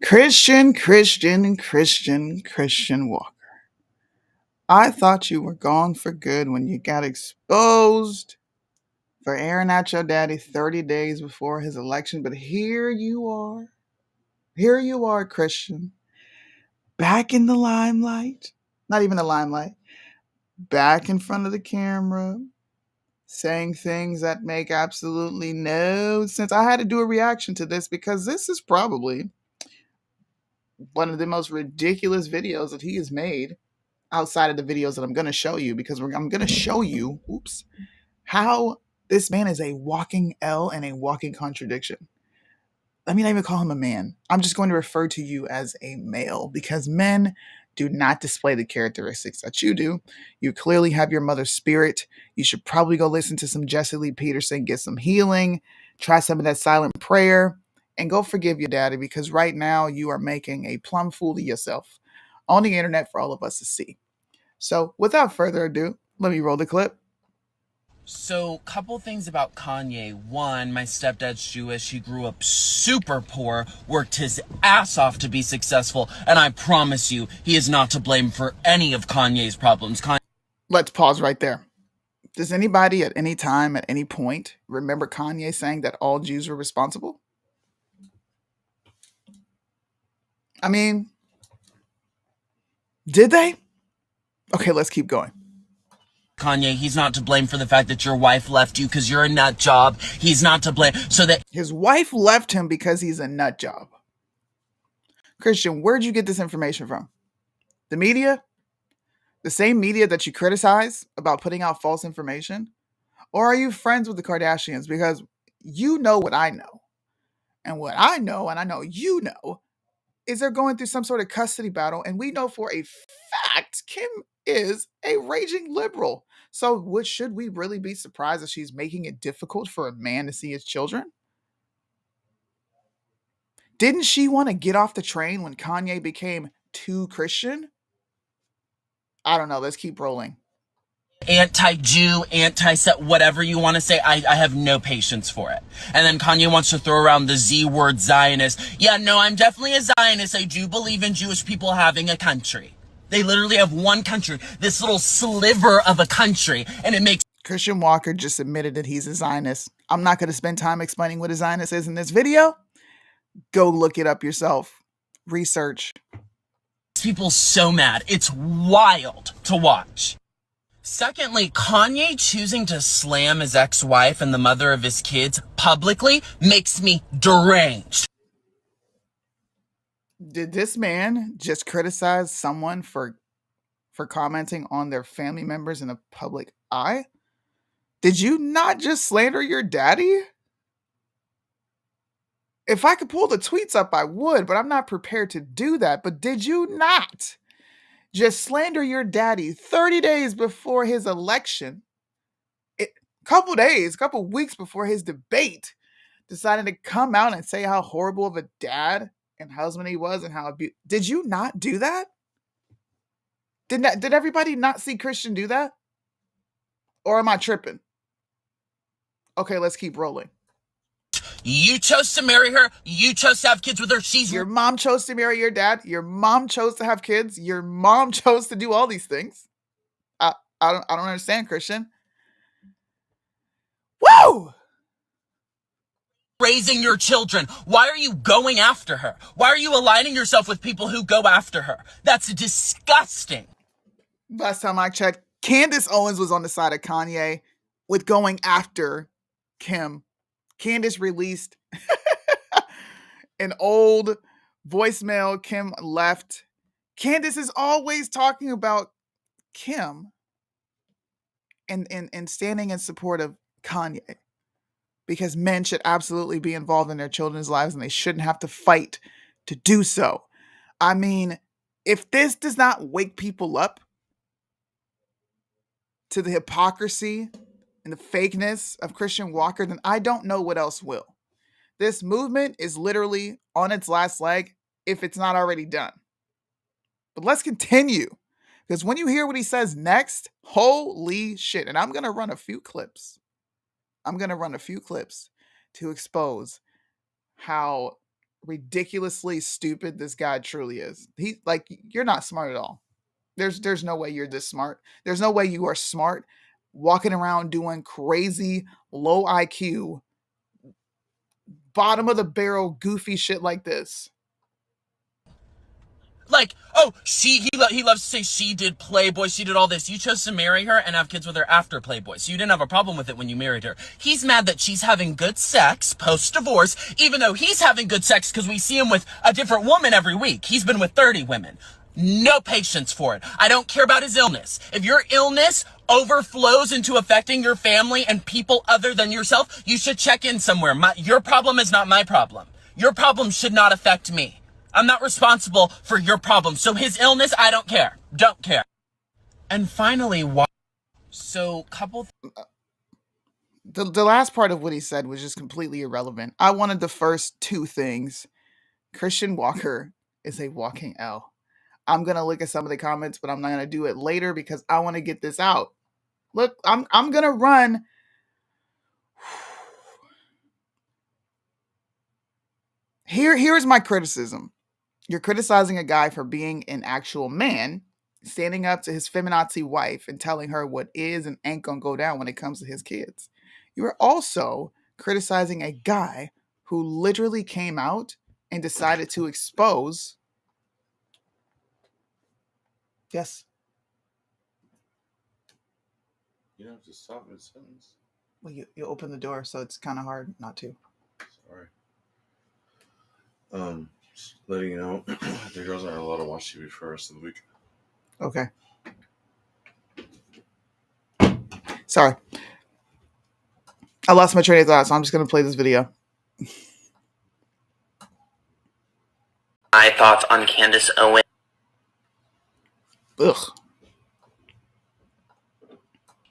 Christian Walker. I thought you were gone for good when you got exposed for airing out your daddy 30 days before his election, but here you are. Here you are, Christian, back in the limelight. Not even the limelight, back in front of the camera, saying things that make absolutely no sense. I had to do a reaction to this because this is probably one of the most ridiculous videos that he has made outside of the videos that I'm going to show you because I'm going to show you, how this man is a walking L and a walking contradiction. Let me not even call him a man. I'm just going to refer to you as a male because men do not display the characteristics that you do. You clearly have your mother's spirit. You should probably go listen to some Jesse Lee Peterson, get some healing, try some of that silent prayer, and go forgive your daddy because right now you are making a plumb fool of yourself on the internet for all of us to see. So, without further ado, let me roll the clip. So, couple things about Kanye. One, my stepdad's Jewish. He grew up super poor, worked his ass off to be successful, and I promise you, he is not to blame for any of Kanye's problems. Let's pause right there. Does anybody at any time, at any point, remember Kanye saying that all Jews were responsible? I mean, did they? Okay, let's keep going. Kanye, he's not to blame for the fact that your wife left you because you're a nut job. He's not to blame. So that his wife left him because he's a nut job. Christian, where'd you get this information from? The media? The same media that you criticize about putting out false information? Or are you friends with the Kardashians? Because you know what I know. And what I know, and I know you know, is they're going through some sort of custody battle. And we know for a fact Kim is a raging liberal. So should we really be surprised that she's making it difficult for a man to see his children? Didn't she want to get off the train when Kanye became too Christian? I don't know. Let's keep rolling. Anti-Jew, anti-set, whatever you want to say, I have no patience for it. And then Kanye wants to throw around the Z word, Zionist. Yeah, no, I'm definitely a Zionist. I do believe in Jewish people having a country. They literally have one country, this little sliver of a country, and it makes... Christian Walker just admitted that he's a Zionist. I'm not going to spend time explaining what a Zionist is in this video. Go look it up yourself. Research. People so mad. It's wild to watch. Secondly, Kanye choosing to slam his ex-wife and the mother of his kids publicly makes me deranged. Did this man just criticize someone for commenting on their family members in a public eye? Did you not just slander your daddy? If I could pull the tweets up, I would, but I'm not prepared to do that. But did you not just slander your daddy 30 days before his election? Couple weeks before his debate, decided to come out and say how horrible of a dad and husband he was and how did you not do that? Did everybody not see Christian do that? Or am I tripping? Okay, let's keep rolling. You chose to marry her. You chose to have kids with her. Your mom chose to marry your dad. Your mom chose to have kids. Your mom chose to do all these things. I don't understand, Christian. Woo! Raising your children. Why are you going after her? Why are you aligning yourself with people who go after her? That's disgusting. Last time I checked, Candace Owens was on the side of Kanye with going after Kim. Candace released an old voicemail Kim left. Candace is always talking about Kim and standing in support of Kanye because men should absolutely be involved in their children's lives and they shouldn't have to fight to do so. I mean, if this does not wake people up to the hypocrisy and the fakeness of Christian Walker, then I don't know what else will. This movement is literally on its last leg if it's not already done. But let's continue because when you hear what he says next, holy shit. And I'm going to run a few clips. to expose how ridiculously stupid this guy truly is. He like you're not smart at all. There's no way you're this smart. There's no way you are smart walking around doing crazy low IQ, bottom of the barrel goofy shit like this. Like, oh, he loves to say she did Playboy, she did all this. You chose to marry her and have kids with her after Playboy, so you didn't have a problem with it when you married her. He's mad that she's having good sex post-divorce, even though he's having good sex because we see him with a different woman every week. He's been with 30 women. No patience for it. I don't care about his illness. If your illness overflows into affecting your family and people other than yourself, you should check in somewhere. Your problem is not my problem. Your problem should not affect me. I'm not responsible for your problem. So his illness, I don't care. Don't care. And finally, why? So, The last part of what he said was just completely irrelevant. I wanted the first two things. Christian Walker is a walking L. I'm gonna look at some of the comments, but I'm not gonna do it later because I want to get this out. Look, I'm gonna run. Here's my criticism. You're criticizing a guy for being an actual man, standing up to his feminazi wife and telling her what is and ain't gonna go down when it comes to his kids. You are also criticizing a guy who literally came out and decided to expose. Yes. You don't have to stop mid-sentence. Well, you open the door, so it's kind of hard not to. Sorry. Just letting you know, the girls aren't allowed to watch TV for the rest of the week. Okay. Sorry. I lost my train of thought, so I'm just going to play this video. my thoughts on Candace Owens. Ugh.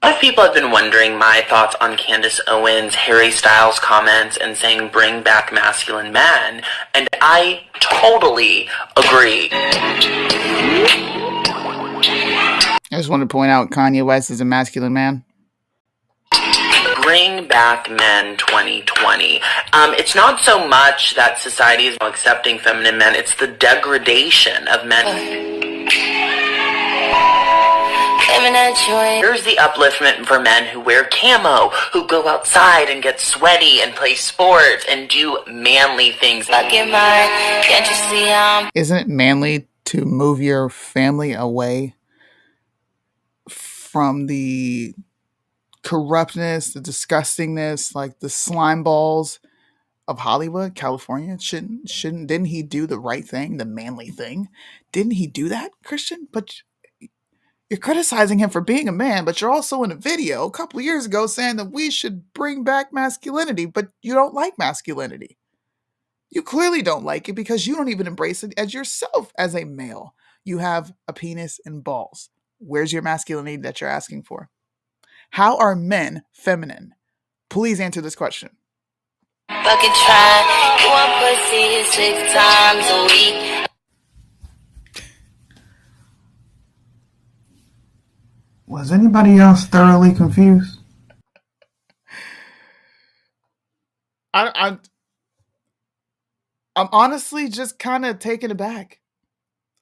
A lot of people have been wondering my thoughts on Candace Owens' Harry Styles comments and saying bring back masculine men, and I totally agree. I just want to point out Kanye West is a masculine man. Bring back men 2020. It's not so much that society is accepting feminine men, it's the degradation of men. Here's the upliftment for men who wear camo, who go outside and get sweaty and play sports and do manly things. Can't you see Isn't it manly to move your family away from the corruptness, the disgustingness, like the slime balls of Hollywood, California? Didn't he do the right thing, the manly thing? Didn't he do that, Christian? But you're criticizing him for being a man, but you're also in a video a couple of years ago saying that we should bring back masculinity, but you don't like masculinity. You clearly don't like it because you don't even embrace it as yourself as a male. You have a penis and balls. Where's your masculinity that you're asking for? How are men feminine? Please answer this question. Fucking try. You want pussy 6 times a week. Was anybody else thoroughly confused? I'm honestly just kind of taken aback.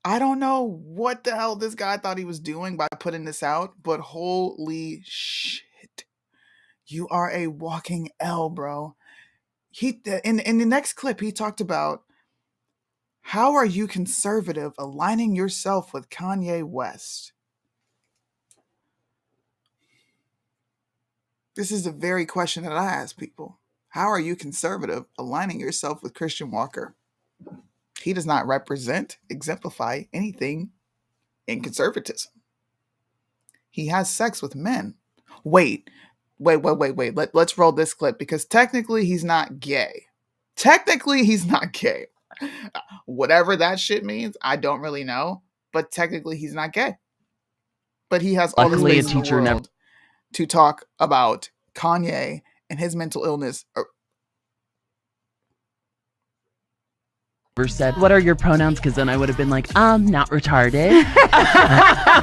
I don't know what the hell this guy thought he was doing by putting this out, but holy shit. You are a walking L, bro. In the next clip, he talked about how are you conservative aligning yourself with Kanye West? This is the very question that I ask people. How are you conservative aligning yourself with Christian Walker? He does not exemplify anything in conservatism. He has sex with men. Wait. Let's roll this clip because technically he's not gay. Whatever that shit means, I don't really know. But technically he's not gay. But he has all the space in the world to talk about Kanye and his mental illness. said, what are your pronouns? Because then I would have been like, not retarded.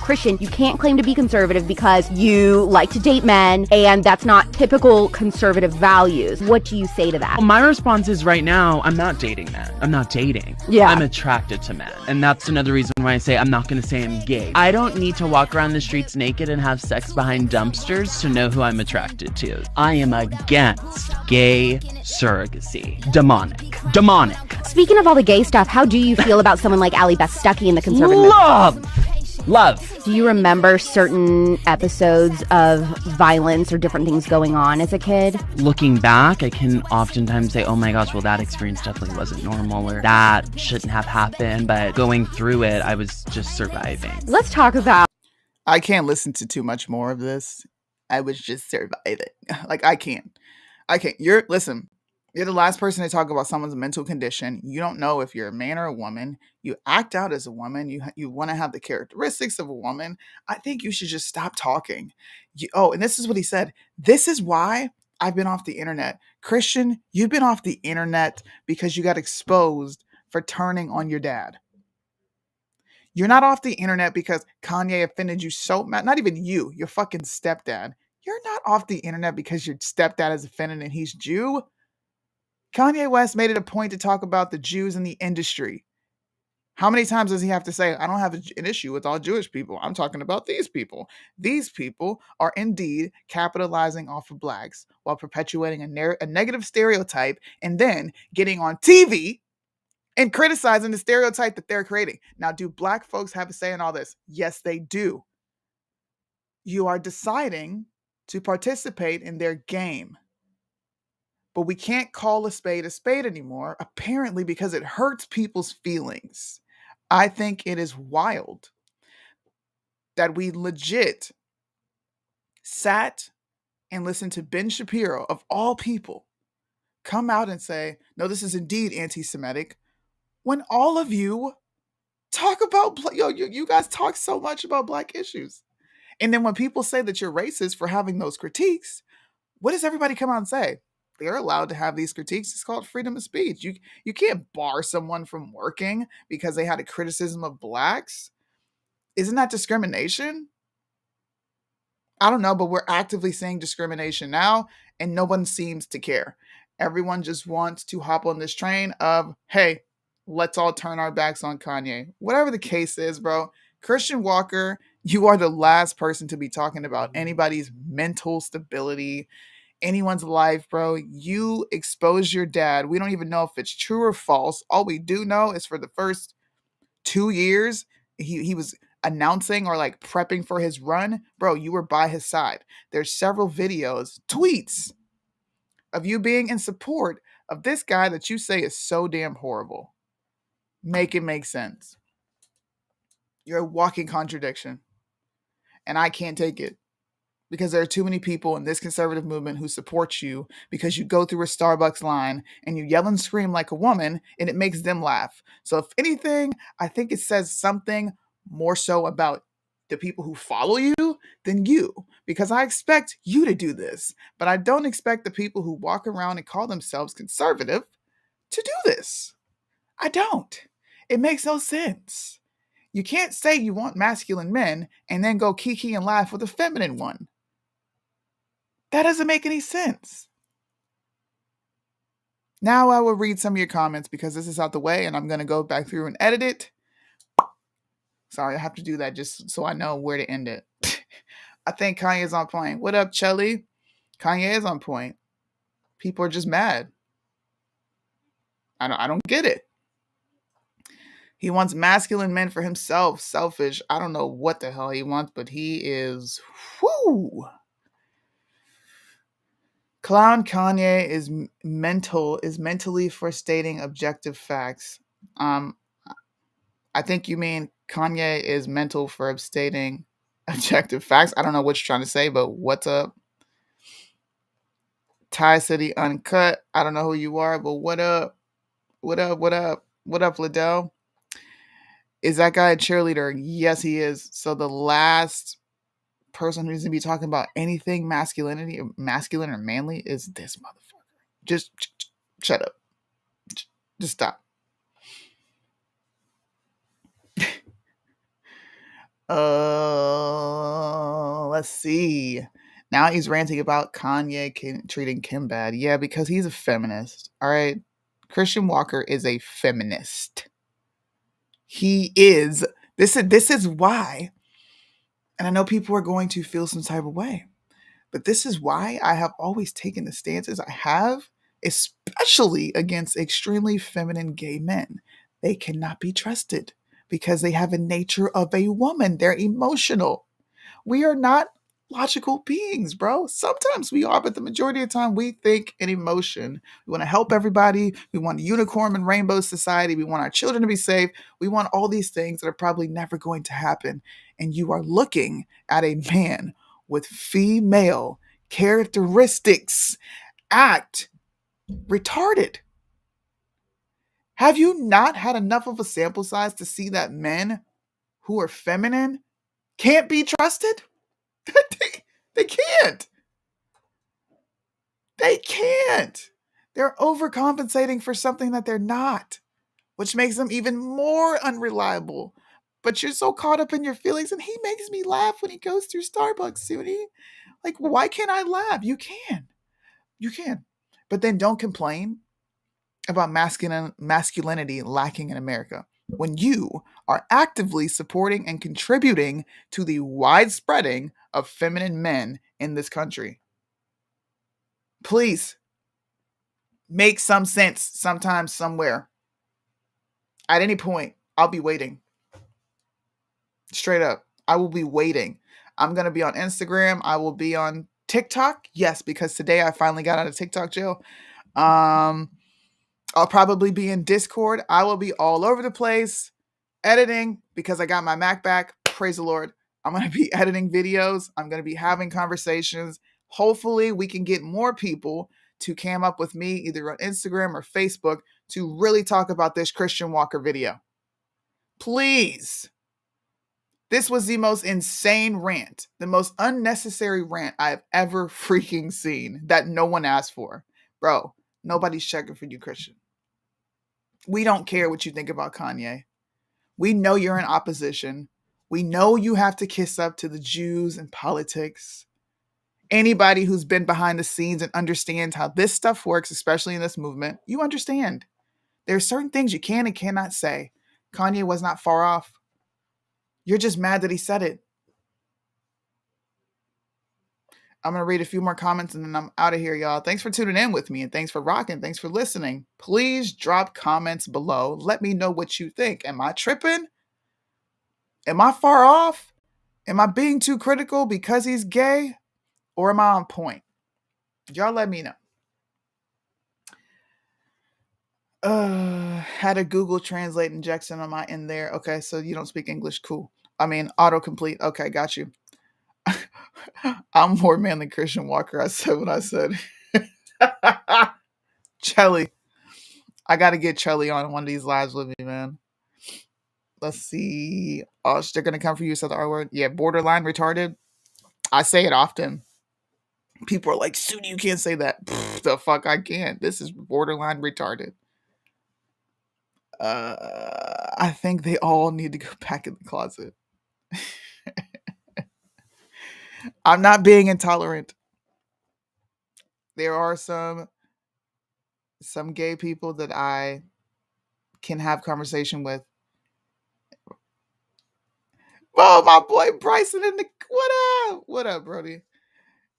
Christian, you can't claim to be conservative because you like to date men, and that's not typical conservative values. What do you say to that? Well, my response is right now, I'm not dating men. I'm not dating. Yeah. I'm attracted to men. And that's another reason why I say I'm not going to say I'm gay. I don't need to walk around the streets naked and have sex behind dumpsters to know who I'm attracted to. I am against gay surrogacy. Demonic. Speaking of all the gay stuff, how do you feel about someone like Allie Beth Stuckey in the conservative movement? Love. Do you remember certain episodes of violence or different things going on as a kid? Looking back, I can oftentimes say, oh my gosh, well, that experience definitely wasn't normal, or that shouldn't have happened. But going through it, I was just surviving. Let's talk about... I can't listen to too much more of this. I was just surviving. Like, I can't. Listen, you're the last person to talk about someone's mental condition. You don't know if you're a man or a woman. You act out as a woman. You want to have the characteristics of a woman. I think you should just stop talking. And this is what he said. This is why I've been off the internet. Christian, you've been off the internet because you got exposed for turning on your dad. You're not off the internet because Kanye offended you so much. Not even you, your fucking stepdad. You're not off the internet because your stepdad is offended and he's Jew. Kanye West made it a point to talk about the Jews in the industry. How many times does he have to say, I don't have an issue with all Jewish people. I'm talking about these people. These people are indeed capitalizing off of blacks while perpetuating a negative stereotype and then getting on TV and criticizing the stereotype that they're creating. Now, do black folks have a say in all this? Yes, they do. You are deciding to participate in their game. But we can't call a spade anymore, apparently because it hurts people's feelings. I think it is wild that we legit sat and listened to Ben Shapiro, of all people, come out and say, no, this is indeed anti-Semitic, when all of you talk about, you guys talk so much about black issues. And then when people say that you're racist for having those critiques, what does everybody come out and say? They're allowed to have these critiques. It's called freedom of speech. You can't bar someone from working because they had a criticism of blacks. Isn't that discrimination? I don't know, but we're actively seeing discrimination now, and no one seems to care. Everyone just wants to hop on this train of, hey, let's all turn our backs on Kanye. Whatever the case is, bro. Christian Walker, you are the last person to be talking about anybody's mental stability, anyone's life, bro. You expose your dad. We don't even know if it's true or false. All we do know is for the first 2 years, he was announcing or like prepping for his run. Bro, you were by his side. There's several videos, tweets of you being in support of this guy that you say is so damn horrible. Make it make sense. You're a walking contradiction. And I can't take it. Because there are too many people in this conservative movement who support you because you go through a Starbucks line and you yell and scream like a woman and it makes them laugh. So if anything, I think it says something more so about the people who follow you than you, because I expect you to do this, but I don't expect the people who walk around and call themselves conservative to do this. I don't. It makes no sense. You can't say you want masculine men and then go kiki and laugh with a feminine one. That doesn't make any sense. Now I will read some of your comments because this is out the way and I'm going to go back through and edit it. Sorry, I have to do that just so I know where to end it. I think Kanye is on point. What up, Chelly? Kanye is on point. People are just mad. I don't get it. He wants masculine men for himself. Selfish. I don't know what the hell he wants, but he is... Whoo! Clown Kanye is mentally for stating objective facts. I think you mean Kanye is mental for stating objective facts. I don't know what you're trying to say, but what's up? Ty City Uncut. I don't know who you are, but what up? What up? What up? What up, Liddell? Is that guy a cheerleader? Yes, he is. So the last person who's gonna be talking about anything masculinity or masculine or manly is this motherfucker. Just shut up. Just stop. Let's see. Now he's ranting about Kanye treating Kim bad. Yeah, because he's a feminist. All right. Christian Walker is a feminist. He is. This is why. And I know people are going to feel some type of way. But this is why I have always taken the stances I have, especially against extremely feminine gay men. They cannot be trusted because they have a nature of a woman. They're emotional. We are not logical beings, bro. Sometimes we are, but the majority of the time we think in emotion. We want to help everybody. We want a unicorn and rainbow society. We want our children to be safe. We want all these things that are probably never going to happen. And you are looking at a man with female characteristics act retarded. Have you not had enough of a sample size to see that men who are feminine can't be trusted? they can't. They can't. They're overcompensating for something that they're not, which makes them even more unreliable. But you're so caught up in your feelings, and he makes me laugh when he goes through Starbucks, Suni. Like, why can't I laugh? You can. You can. But then don't complain about masculinity lacking in America when you are actively supporting and contributing to the widespreading of feminine men in this country. Please make some sense sometime, somewhere. At any point, I'll be waiting. Straight up, I will be waiting. I'm going to be on Instagram. I will be on TikTok. Yes, because today I finally got out of TikTok jail. I'll probably be in Discord. I will be all over the place editing because I got my Mac back. Praise the Lord. I'm going to be editing videos. I'm going to be having conversations. Hopefully we can get more people to cam up with me either on Instagram or Facebook to really talk about this Christian Walker video. Please. This was the most insane rant, the most unnecessary rant I have ever freaking seen that no one asked for. Bro, nobody's checking for you, Christian. We don't care what you think about Kanye. We know you're in opposition. We know you have to kiss up to the Jews and politics. Anybody who's been behind the scenes and understands how this stuff works, especially in this movement, you understand. There are certain things you can and cannot say. Kanye was not far off. You're just mad that he said it. I'm going to read a few more comments and then I'm out of here, y'all. Thanks for tuning in with me and thanks for rocking. Thanks for listening. Please drop comments below. Let me know what you think. Am I tripping? Am I far off? Am I being too critical because he's gay? Or am I on point? Y'all let me know. Had a Google Translate injection on my end there. Okay, so you don't speak English. Cool. I mean, autocomplete. Okay, got you. I'm more man than Christian Walker. I said what I said. Chelly. I got to get Chelly on one of these lives with me, man. Let's see. Oh, they're going to come for you, said the R word. Yeah, borderline retarded. I say it often. People are like, Suni, you can't say that. Pfft, the fuck I can't. This is borderline retarded. I think they all need to go back in the closet. I'm not being intolerant. There are some gay people that I can have conversation with. Oh, my boy Bryson in the what up, Brody?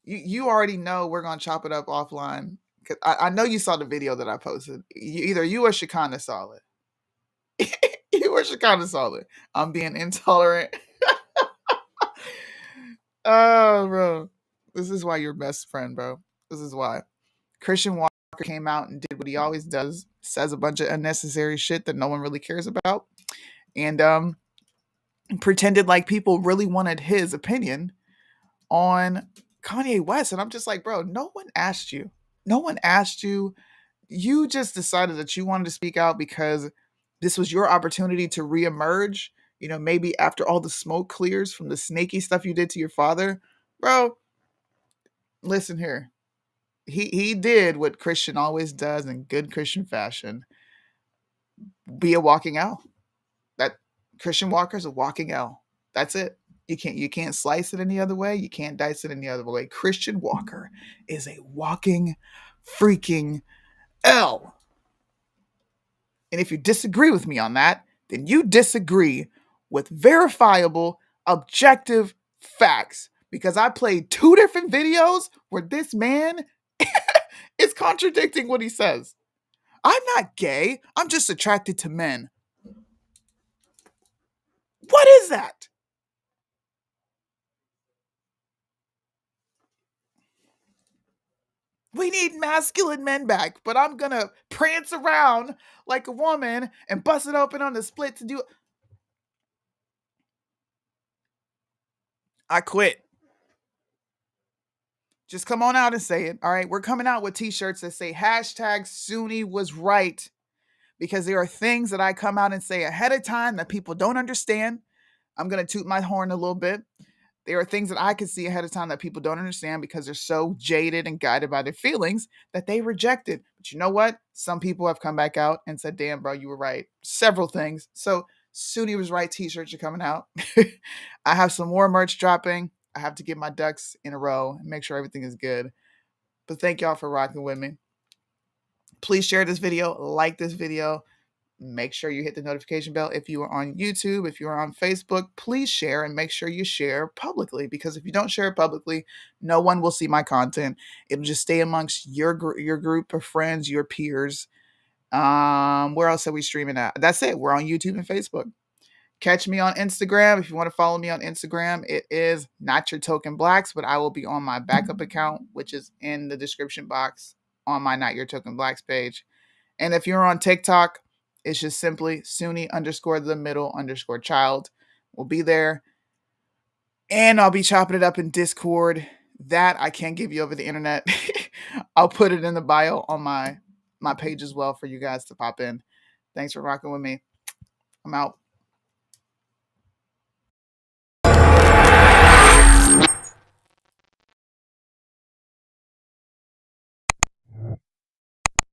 You already know we're gonna chop it up offline. Cause I know you saw the video that I posted. Either you or Shekinah saw it. You or Shekinah saw it. I'm being intolerant. Oh, bro. This is why you're best friend, bro. This is why. Christian Walker came out and did what he always does. Says a bunch of unnecessary shit that no one really cares about. And pretended like people really wanted his opinion on Kanye West. And I'm just like, bro, no one asked you. No one asked you. You just decided that you wanted to speak out because this was your opportunity to reemerge. You know, maybe after all the smoke clears from the snaky stuff you did to your father. Bro, listen here. He did what Christian always does in good Christian fashion. Be a walking L. That Christian Walker's a walking L. That's it. You can't slice it any other way. You can't dice it any other way. Christian Walker is a walking freaking L. And if you disagree with me on that, then you disagree with verifiable, objective facts. Because I played 2 different videos where this man is contradicting what he says. I'm not gay. I'm just attracted to men. What is that? We need masculine men back, but I'm gonna prance around like a woman and bust it open on the split to do it. I quit. Just come on out and say it. All right. We're coming out with t-shirts that say hashtag Suni was right. Because there are things that I come out and say ahead of time that people don't understand. I'm gonna toot my horn a little bit. There are things that I can see ahead of time that people don't understand because they're so jaded and guided by their feelings that they reject it. But you know what? Some people have come back out and said, damn, bro, you were right. Several things. So Suni was right t-shirts are coming out. I have some more merch dropping. I have to get my ducks in a row and make sure everything is good. But thank y'all for rocking with me. Please share this video, like this video. Make sure you hit the notification bell if you are on YouTube, if you are on Facebook. Please share and make sure you share publicly, because if you don't share it publicly, no one will see my content. It'll just stay amongst your group of friends, your peers. Where else are we streaming at? That's it. We're on YouTube and Facebook. Catch me on Instagram. If you want to follow me on Instagram, it is Not Your Token Blacks, but I will be on my backup account, which is in the description box on my Not Your Token Blacks page. And if you're on TikTok, it's just simply Suni_the_middle_child. We'll be there. And I'll be chopping it up in Discord. That I can't give you over the internet. I'll put it in the bio on my page as well for you guys to pop in. Thanks for rocking with me. I'm out.